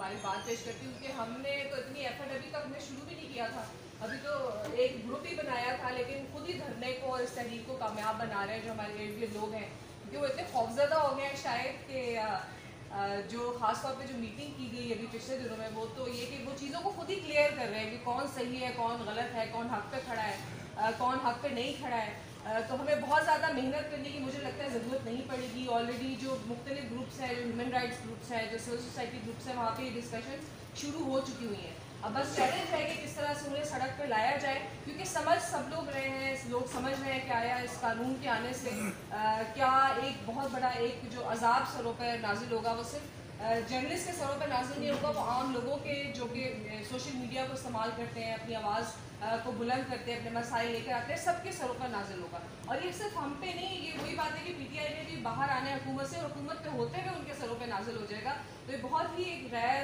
मुखालिफ बात पेश करती हूँ कि हमने तो इतनी एफर्ट अभी तक हमने शुरू भी नहीं किया था। अभी तो एक ग्रुप ही बनाया था, लेकिन खुद ही धरने को और इस तहरीक को कामयाब बना रहे हैं जो हमारे इर्द गिर्द लोग हैं, क्योंकि वो इतने खौफजदा हो गए हैं शायद कि जो ख़ास तौर पे जो मीटिंग की गई अभी पिछले दिनों में, वो तो ये कि वो चीज़ों को खुद ही क्लियर कर रहे हैं कि कौन सही है, कौन गलत है, कौन हक पे खड़ा है, कौन हक पे नहीं खड़ा है। तो हमें बहुत ज़्यादा मेहनत करने की मुझे लगता है ज़रूरत नहीं पड़ेगी। ऑलरेडी जो मुख्तलिफ ग्रुप्स हैं, जो ह्यूमन राइट्स ग्रुप्स हैं, जो सिविल सोसाइटी ग्रुप्स हैं, वहाँ पे ये डिस्कशन शुरू हो चुकी हुई हैं। अब बस चैलेंज है कि किस तरह से उन्हें सड़क पर लाया जाए, क्योंकि समझ सब लोग रहे हैं, लोग समझ रहे हैं कि आया इस कानून के आने से क्या एक बहुत बड़ा एक जो अजाब सरों पर नाजिल होगा, वो सिर्फ जर्नलिस्ट के सरों पर नाजिल नहीं होगा, वो आम लोगों के जो कि सोशल मीडिया को इस्तेमाल करते हैं, अपनी आवाज़ को बुलंद करते हैं, अपने मसाइल लेकर आते हैं, सबके सरों पर नाजिल होगा। और ये सिर्फ हम पे नहीं, ये वही बात है कि पीटीआई में भी बाहर आने हुकूमत से और हुकूमत पे होते हुए उनके सरों पर नाजिल हो जाएगा। तो ये बहुत ही एक गैर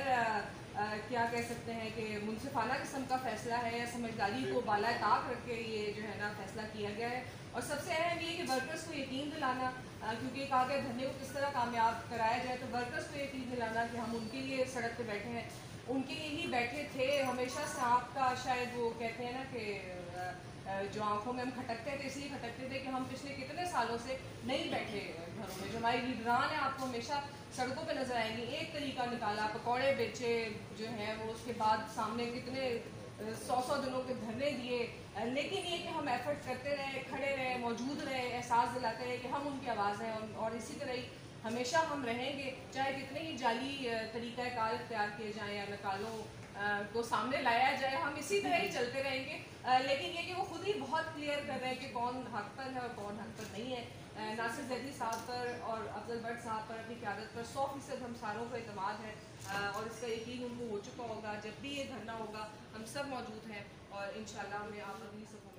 क्या कह सकते हैं कि मुनसिफाना किस्म का फैसला है, या समझदारी को बालाए ताक रख के ये जो है ना फैसला किया गया है। और सबसे अहम ये कि वर्कर्स को यकीन दिलाना, क्योंकि कहा गया धरने को किस तरह कामयाब कराया जाए, तो वर्कर्स को यकीन दिलाना कि हम उनके लिए सड़क पर बैठे हैं, उनके लिए ही बैठे थे हमेशा से। आपका शायद वो कहते हैं ना कि जो आंखों में हम खटकते थे, इसलिए खटकते थे कि हम पिछले कितने सालों से नहीं बैठे घरों में। जो हमारी लीडरान है आपको हमेशा सड़कों पे नजर आएंगी, एक तरीका निकाला, पकौड़े बेचे जो हैं वो, उसके बाद सामने कितने 100 दिनों के धरने दिए, लेकिन ये कि हम एफर्ट करते रहे, खड़े रहे, मौजूद रहे, एहसास दिलाते रहे कि हम उनकी आवाज़ हैं, और इसी तरह ही हमेशा हम रहेंगे, चाहे कितने ही जाली तरीक़ाकार इख्तियार किए जाएँ या नकालों को सामने लाया जाए, हम इसी तरह ही चलते रहेंगे। लेकिन ये कि वो खुद ही बहुत क्लियर कर रहे हैं कि कौन हक पर है और कौन हक पर नहीं है। नासिर जैदी साहब पर और अफजल भट्ट साहब पर, अपनी क़यादत पर 100% हम सारों को एतमाद है, और इसका यकीन उनको हो चुका होगा। जब भी ये धरना होगा हम सब मौजूद हैं, और इंशाअल्लाह हमें आप लोग ही सब